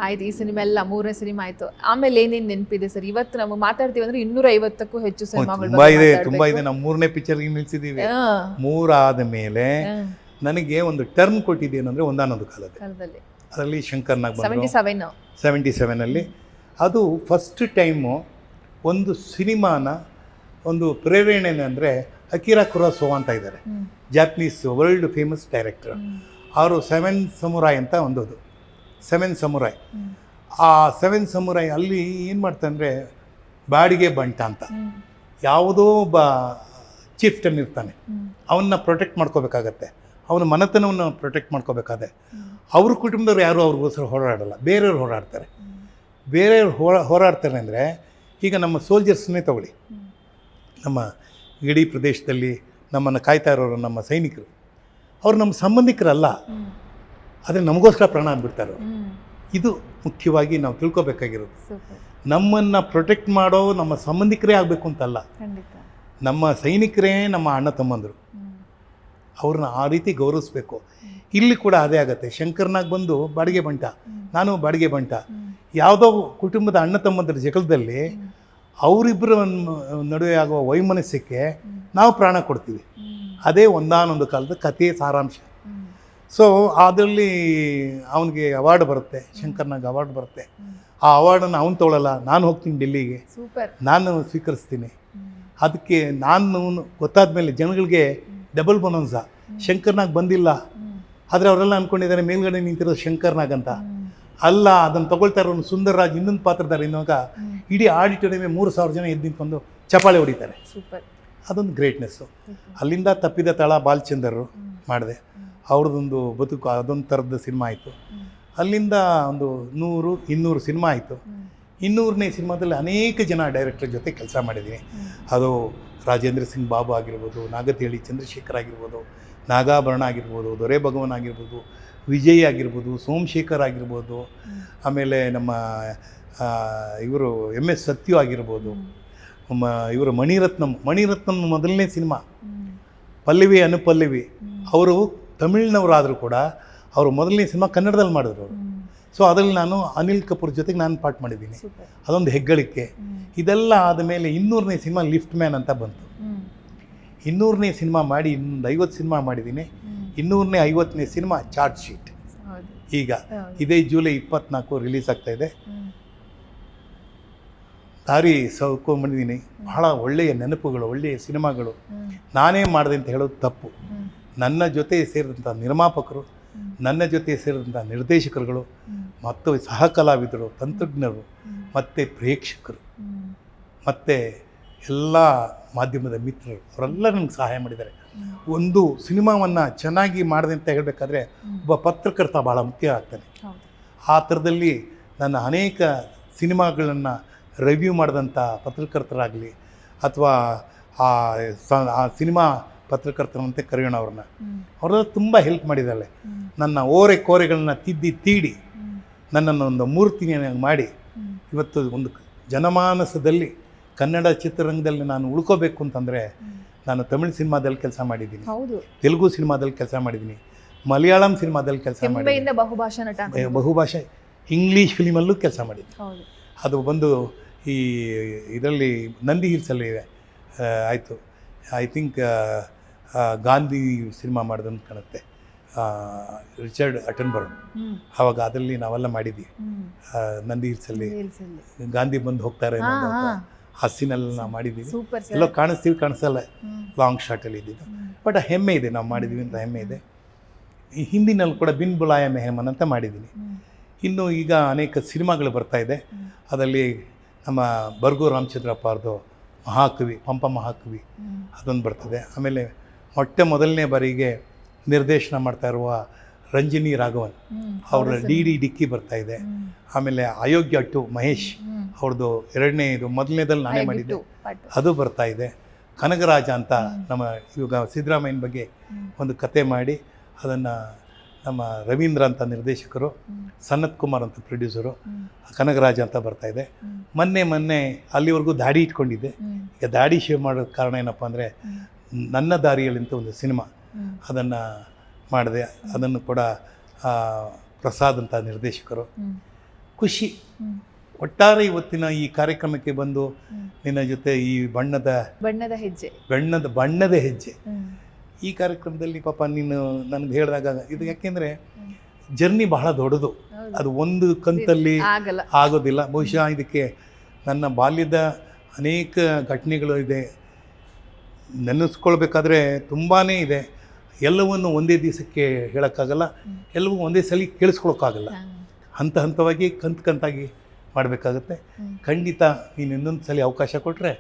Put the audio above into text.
ಆಯ್ತು, ಈ ಸಿನಿಮಾ ಎಲ್ಲ 3ನೇ ಸಿನಿಮಾ ಆಯ್ತು. ಆಮೇಲೆ ಏನೇನು ನೆನಪಿದೆ ಸರ್? ಇವತ್ತು ನಾವು ಮಾತಾಡ್ತೀವಿ ಅಂದ್ರೆ 250ಕ್ಕೂ ಹೆಚ್ಚು ಸಿನಿಮಾಗಳು ತುಂಬಾ ಇದೆ. ನಾವು 3ನೇ ಪಿಕ್ಚರ್ಗೆ ನಿಲ್ಸಿದ್ದೀವಿ. 3 ಆದ ಮೇಲೆ ನನಗೆ ಒಂದು ಟರ್ನ್ ಕೊಟ್ಟಿದ್ದೇನೆಂದ್ರೆ ಒಂದಾನೊಂದು ಕಾಲದಲ್ಲಿ ಅದರಲ್ಲಿ ಶಂಕರ್ನಾಗ್ ಬಂದರು 77 ಅದು ಫಸ್ಟ್ ಟೈಮು ಒಂದು ಸಿನಿಮಾನ ಒಂದು ಪ್ರೇರಣೆ ಅಂದರೆ ಅಕಿರಾ ಕುರೋಸಾವಾ ಅಂತ ಇದ್ದಾರೆ, ಜಾಪನೀಸ್ ವರ್ಲ್ಡ್ ಫೇಮಸ್ ಡೈರೆಕ್ಟರ್. ಅವರು 7 ಸಮುರಾಯ್ ಅಂತ ಒಂದದು 7 ಸಮುರಾಯ್. ಆ 7 ಸಮುರಾಯ್ ಅಲ್ಲಿ ಏನು ಮಾಡ್ತಾನೆ, ಬಾಡಿಗೆ ಬಂಟ ಅಂತ ಯಾವುದೋ ಒಬ್ಬ ಚೀಫ್ಟನ್ ಇರ್ತಾನೆ, ಅವನ್ನ ಪ್ರೊಟೆಕ್ಟ್ ಮಾಡ್ಕೋಬೇಕಾಗತ್ತೆ, ಅವನ ಮನೆತನವನ್ನು ಪ್ರೊಟೆಕ್ಟ್ ಮಾಡ್ಕೋಬೇಕಾದ್ರೆ ಅವ್ರ ಕುಟುಂಬದವ್ರು ಯಾರು ಅವ್ರಿಗೋಸ್ಕರ ಹೋರಾಡಲ್ಲ, ಬೇರೆಯವ್ರು ಹೋರಾಡ್ತಾರೆ. ಬೇರೆಯವ್ರು ಹೋರಾಡ್ತಾರೆ ಅಂದರೆ ಈಗ ನಮ್ಮ ಸೋಲ್ಜರ್ಸ್ನೇ ತಗೊಳ್ಳಿ, ನಮ್ಮ ಗಡಿ ಪ್ರದೇಶದಲ್ಲಿ ನಮ್ಮನ್ನು ಕಾಯ್ತಾ ಇರೋರು ನಮ್ಮ ಸೈನಿಕರು, ಅವ್ರು ನಮ್ಮ ಸಂಬಂಧಿಕರಲ್ಲ, ಆದರೆ ನಮಗೋಸ್ಕರ ಪ್ರಾಣ ಬಿಡ್ತಾರೆ. ಇದು ಮುಖ್ಯವಾಗಿ ನಾವು ತಿಳ್ಕೊಬೇಕಾಗಿರೋದು. ನಮ್ಮನ್ನು ಪ್ರೊಟೆಕ್ಟ್ ಮಾಡೋ ನಮ್ಮ ಸಂಬಂಧಿಕರೇ ಆಗಬೇಕು ಅಂತಲ್ಲ, ನಮ್ಮ ಸೈನಿಕರೇ ನಮ್ಮ ಅಣ್ಣ ತಮ್ಮಂದರು, ಅವ್ರನ್ನ ಆ ರೀತಿ ಗೌರವಿಸ್ಬೇಕು. ಇಲ್ಲಿ ಕೂಡ ಅದೇ ಆಗುತ್ತೆ. ಶಂಕರ್ನಾಗ್ ಬಂದು ಬಾಡಿಗೆ ಬಂಟ, ನಾನು ಬಾಡಿಗೆ ಬಂಟ, ಯಾವುದೋ ಕುಟುಂಬದ ಅಣ್ಣ ತಮ್ಮಂದರ ಜಗಳದಲ್ಲಿ ಅವರಿಬ್ಬರ ನಡುವೆ ಆಗುವ ವೈಮನಸ್ಯಕ್ಕೆ ನಾವು ಪ್ರಾಣ ಕೊಡ್ತೀವಿ. ಅದೇ ಒಂದಾನೊಂದು ಕಾಲದ ಕಥೆಯ ಸಾರಾಂಶ. ಸೊ ಅದರಲ್ಲಿ ಅವನಿಗೆ ಅವಾರ್ಡ್ ಬರುತ್ತೆ, ಶಂಕರ್ನಾಗ್ ಅವಾರ್ಡ್ ಬರುತ್ತೆ. ಆ ಅವಾರ್ಡನ್ನು ಅವನು ತೊಗೊಳ್ಳಲ್ಲ, ನಾನು ಹೋಗ್ತೀನಿ ಡೆಲ್ಲಿಗೆ, ನಾನು ಸ್ವೀಕರಿಸ್ತೀನಿ. ಅದಕ್ಕೆ ನಾನು ಗೊತ್ತಾದ ಮೇಲೆ ಜನಗಳಿಗೆ ಡಬಲ್ ಬೊನನ್ಸ, ಶಂಕರ್ನಾಗ್ ಬಂದಿಲ್ಲ, ಆದರೆ ಅವರೆಲ್ಲ ಅಂದ್ಕೊಂಡಿದ್ದಾರೆ ಮೇಲ್ಗಡೆ ನಿಂತಿರೋದು ಶಂಕರ್ನಾಗ್ ಅಂತ. ಅಲ್ಲ, ಅದನ್ನು ತೊಗೊಳ್ತಾ ಇರೋನು ಸುಂದರ್ರಾಜ್ ಇನ್ನೊಂದು ಪಾತ್ರಧಾರ ಇನ್ನುವಾಗ ಇಡೀ ಆಡಿಟೋರಿಯಮೇ 3000 ಜನ ಎದ್ದು ನಿಂತ್ಕೊಂಡು ಚಪಾಳೆ ಹೊಡಿತಾರೆ. ಅದೊಂದು ಗ್ರೇಟ್ನೆಸ್ಸು. ಅಲ್ಲಿಂದ ತಪ್ಪಿದ ತಳ ಬಾಲಚಂದರ್ ಮಾಡಿದೆ, ಅವ್ರದ್ದೊಂದು ಬದುಕು ಅದೊಂದು ಥರದ ಸಿನಿಮಾ ಆಯಿತು. ಅಲ್ಲಿಂದ ಒಂದು 100-200 ಸಿನಿಮಾ ಆಯಿತು. 200ನೇ ಸಿನಿಮಾದಲ್ಲಿ ಅನೇಕ ಜನ ಡೈರೆಕ್ಟರ್ ಜೊತೆ ಕೆಲಸ ಮಾಡಿದ್ದೀನಿ. ಅದು ರಾಜೇಂದ್ರ ಸಿಂಗ್ ಬಾಬು ಆಗಿರ್ಬೋದು, ನಾಗತಿಹಳ್ಳಿ ಚಂದ್ರಶೇಖರ್ ಆಗಿರ್ಬೋದು, ನಾಗಾಭರಣ ಆಗಿರ್ಬೋದು, ದೊರೆ ಭಗವಾನ್ ಆಗಿರ್ಬೋದು, ವಿಜಯ್ ಆಗಿರ್ಬೋದು, ಸೋಮಶೇಖರ್ ಆಗಿರ್ಬೋದು, ಆಮೇಲೆ ನಮ್ಮ ಇವರು MS ಸತ್ಯು ಆಗಿರ್ಬೋದು, ಇವರು ಮಣಿರತ್ನಂ ಮೊದಲನೇ ಸಿನಿಮಾ ಪಲ್ಲವಿ ಅನುಪಲ್ಲವಿ. ಅವರು ತಮಿಳ್ನವರಾದರೂ ಕೂಡ ಅವರು ಮೊದಲನೇ ಸಿನಿಮಾ ಕನ್ನಡದಲ್ಲಿ ಮಾಡಿದ್ರು ಅವರು. ಸೊ ಅದರಲ್ಲಿ ನಾನು ಅನಿಲ್ ಕಪೂರ್ ಜೊತೆಗೆ ನಾನು ಪಾಠ ಮಾಡಿದ್ದೀನಿ, ಅದೊಂದು ಹೆಗ್ಗಳಿಕೆ. ಇದೆಲ್ಲ ಆದಮೇಲೆ 200ನೇ ಸಿನಿಮಾ ಲಿಫ್ಟ್ ಮ್ಯಾನ್ ಅಂತ ಬಂತು. 200ನೇ ಸಿನಿಮಾ ಮಾಡಿ ಇನ್ನೊಂದು 50 ಸಿನಿಮಾ ಮಾಡಿದ್ದೀನಿ. 200ನೇ 50ನೇ ಸಿನಿಮಾ ಚಾರ್ಟ್ ಶೀಟ್ ಈಗ ಇದೇ ಜುಲೈ 24 ರಿಲೀಸ್ ಆಗ್ತಾ ಇದೆ. ದಾರಿ ಸೌಕೊಂಡ್ಬಂದಿದ್ದೀನಿ. ಬಹಳ ಒಳ್ಳೆಯ ನೆನಪುಗಳು, ಒಳ್ಳೆಯ ಸಿನಿಮಾಗಳು. ನಾನೇ ಮಾಡಿದೆ ಅಂತ ಹೇಳೋದು ತಪ್ಪು. ನನ್ನ ಜೊತೆ ಸೇರಿದಂಥ ನಿರ್ಮಾಪಕರು, ನನ್ನ ಜೊತೆ ಸೇರಿದಂಥ ನಿರ್ದೇಶಕರುಗಳು, ಮತ್ತು ಸಹ ಕಲಾವಿದರು, ತಂತ್ರಜ್ಞರು, ಮತ್ತು ಪ್ರೇಕ್ಷಕರು, ಮತ್ತು ಎಲ್ಲ ಮಾಧ್ಯಮದ ಮಿತ್ರರು, ಅವರೆಲ್ಲ ನನಗೆ ಸಹಾಯ ಮಾಡಿದ್ದಾರೆ. ಒಂದು ಸಿನಿಮಾವನ್ನು ಚೆನ್ನಾಗಿ ಮಾಡಿದೆ ಅಂತ ಹೇಳಬೇಕಾದ್ರೆ ಒಬ್ಬ ಪತ್ರಕರ್ತ ಭಾಳ ಮುಖ್ಯ ಆಗ್ತಾನೆ. ಆ ಥರದಲ್ಲಿ ನನ್ನ ಅನೇಕ ಸಿನಿಮಾಗಳನ್ನು ರಿವ್ಯೂ ಮಾಡಿದಂಥ ಪತ್ರಕರ್ತರಾಗಲಿ ಅಥವಾ ಆ ಸಿನಿಮಾ ಪತ್ರಕರ್ತರಂತೆ ಕರೆಯೋಣ ಅವ್ರನ್ನ, ಅವರೆಲ್ಲ ತುಂಬ ಹೆಲ್ಪ್ ಮಾಡಿದ್ದಾಳೆ. ನನ್ನ ಓರೆ ಕೋರೆಗಳನ್ನ ತೀಡಿ ನನ್ನನ್ನು ಒಂದು ಮೂರ್ತಿಯನ್ನು ಮಾಡಿ ಇವತ್ತು ಒಂದು ಜನಮಾನಸದಲ್ಲಿ ಕನ್ನಡ ಚಿತ್ರರಂಗದಲ್ಲಿ ನಾನು ಉಳ್ಕೋಬೇಕು ಅಂತಂದರೆ ನಾನು ತಮಿಳ್ ಸಿನಿಮಾದಲ್ಲಿ ಕೆಲಸ ಮಾಡಿದ್ದೀನಿ, ತೆಲುಗು ಸಿನಿಮಾದಲ್ಲಿ ಕೆಲಸ ಮಾಡಿದ್ದೀನಿ, ಮಲಯಾಳಂ ಸಿನಿಮಾದಲ್ಲಿ ಕೆಲಸ ಮಾಡಿದ್ದೀನಿ, ಬಹುಭಾಷೆ ಇಂಗ್ಲೀಷ್ ಫಿಲಿಮಲ್ಲೂ ಕೆಲಸ ಮಾಡಿದ್ದೀನಿ. ಅದು ಬಂದು ಈ ಇದರಲ್ಲಿ ನಂದಿ ಹಿಲ್ಸಲ್ಲಿ ಇದೆ ಆಯಿತು. ಐ ಥಿಂಕ್ ಗಾಂಧಿ ಸಿನಿಮಾ ಮಾಡ್ದಂತ ಕಾಣುತ್ತೆ, ರಿಚರ್ಡ್ ಅಟನ್ಬರ್ಗ್. ಆವಾಗ ಅದರಲ್ಲಿ ನಾವೆಲ್ಲ ಮಾಡಿದ್ವಿ. ನಂದಿ ಹಿಲ್ಸಲ್ಲಿ ಗಾಂಧಿ ಬಂದು ಹೋಗ್ತಾರೆ ಆ ಸೀನಲ್ಲಿ ನಾವು ಮಾಡಿದ್ದೀವಿ. ಎಲ್ಲೋ ಕಾಣಿಸಲ್ಲ, ಲಾಂಗ್ ಶಾರ್ಟಲ್ಲಿ ಇದ್ದಿದ್ದು. ಬಟ್ ಹೆಮ್ಮೆ ಇದೆ, ನಾವು ಮಾಡಿದ್ದೀವಿ ಅಂತ ಹೆಮ್ಮೆ ಇದೆ. ಈ ಹಿಂದಿನಲ್ಲಿ ಕೂಡ ಬಿನ್ ಬುಲಾಯ ಮೆಹಮನ್ ಅಂತ ಮಾಡಿದ್ದೀನಿ. ಇನ್ನು ಈಗ ಅನೇಕ ಸಿನಿಮಾಗಳು ಬರ್ತಾ ಇದೆ. ಅದರಲ್ಲಿ ನಮ್ಮ ಬರ್ಗು ರಾಮಚಂದ್ರಪ್ಪ ಅವ್ರದ್ದು ಮಹಾಕವಿ, ಪಂಪ ಮಹಾಕವಿ, ಅದೊಂದು ಬರ್ತದೆ. ಆಮೇಲೆ ಮೊದಲನೇ ಬಾರಿಗೆ ನಿರ್ದೇಶನ ಮಾಡ್ತಾ ಇರುವ ರಂಜಿನಿ ರಾಘವನ್ ಅವರ ಡಿ ಡಿಕ್ಕಿ ಬರ್ತಾ ಇದೆ. ಆಮೇಲೆ ಅಯೋಗ್ಯ 2 ಮಹೇಶ್ ಅವ್ರದ್ದು 2ನೇದು, ಮೊದಲನೇದಲ್ಲಿ ನಾನೇ ಮಾಡಿದ್ದೆ, ಅದು ಬರ್ತಾ ಇದೆ. ಕನಗರಾಜ ಅಂತ ನಮ್ಮ ಇವಾಗ ಸಿದ್ದರಾಮಯ್ಯನ ಬಗ್ಗೆ ಒಂದು ಕತೆ ಮಾಡಿ ಅದನ್ನು ನಮ್ಮ ರವೀಂದ್ರ ಅಂತ ನಿರ್ದೇಶಕರು, ಸನತ್ ಕುಮಾರ್ ಅಂತ ಪ್ರೊಡ್ಯೂಸರು, ಕನಗರಾಜ ಅಂತ ಬರ್ತಾ ಇದೆ. ಮೊನ್ನೆ ಅಲ್ಲಿವರೆಗೂ ದಾಡಿ ಇಟ್ಕೊಂಡಿದ್ದೆ. ಈಗ ದಾಡಿ ಶೇವ್ ಮಾಡೋ ಕಾರಣ ಏನಪ್ಪ ಅಂದರೆ ನನ್ನ ದಾರಿಯಲ್ಲಿ ಅಂತ ಒಂದು ಸಿನಿಮಾ ಅದನ್ನು ಮಾಡಿದೆ. ಅದನ್ನು ಕೂಡ ಪ್ರಸಾದ್ ಅಂತ ನಿರ್ದೇಶಕರು. ಖುಷಿ. ಒಟ್ಟಾರೆ ಇವತ್ತಿನ ಈ ಕಾರ್ಯಕ್ರಮಕ್ಕೆ ಬಂದು ನಿನ್ನ ಜೊತೆ ಈ ಬಣ್ಣದ ಹೆಜ್ಜೆ ಈ ಕಾರ್ಯಕ್ರಮದಲ್ಲಿ ಪಾಪ ನೀನು ನನಗೆ ಹೇಳಿದಾಗ ಇದು ಯಾಕೆಂದರೆ ಜರ್ನಿ ಬಹಳ ದೊಡ್ಡದು, ಅದು ಒಂದು ಕಂತಲ್ಲಿ ಆಗೋದಿಲ್ಲ. ಬಹುಶಃ ಇದಕ್ಕೆ ನನ್ನ ಬಾಲ್ಯದ ಅನೇಕ ಘಟನೆಗಳು ಇದೆ, ನೆನೆಸ್ಕೊಳ್ಬೇಕಾದ್ರೆ ತುಂಬಾ ಇದೆ. ಎಲ್ಲವನ್ನು ಒಂದೇ ದಿವಸಕ್ಕೆ ಹೇಳೋಕ್ಕಾಗಲ್ಲ, ಎಲ್ಲವೂ ಒಂದೇ ಸಲ ಕೇಳಿಸ್ಕೊಳಕ್ಕಾಗಲ್ಲ. ಹಂತವಾಗಿ ಕಂತಾಗಿ ಮಾಡಬೇಕಾಗುತ್ತೆ. ಖಂಡಿತ ನೀನು ಇನ್ನೊಂದು ಸಲ ಅವಕಾಶ ಕೊಟ್ಟರೆ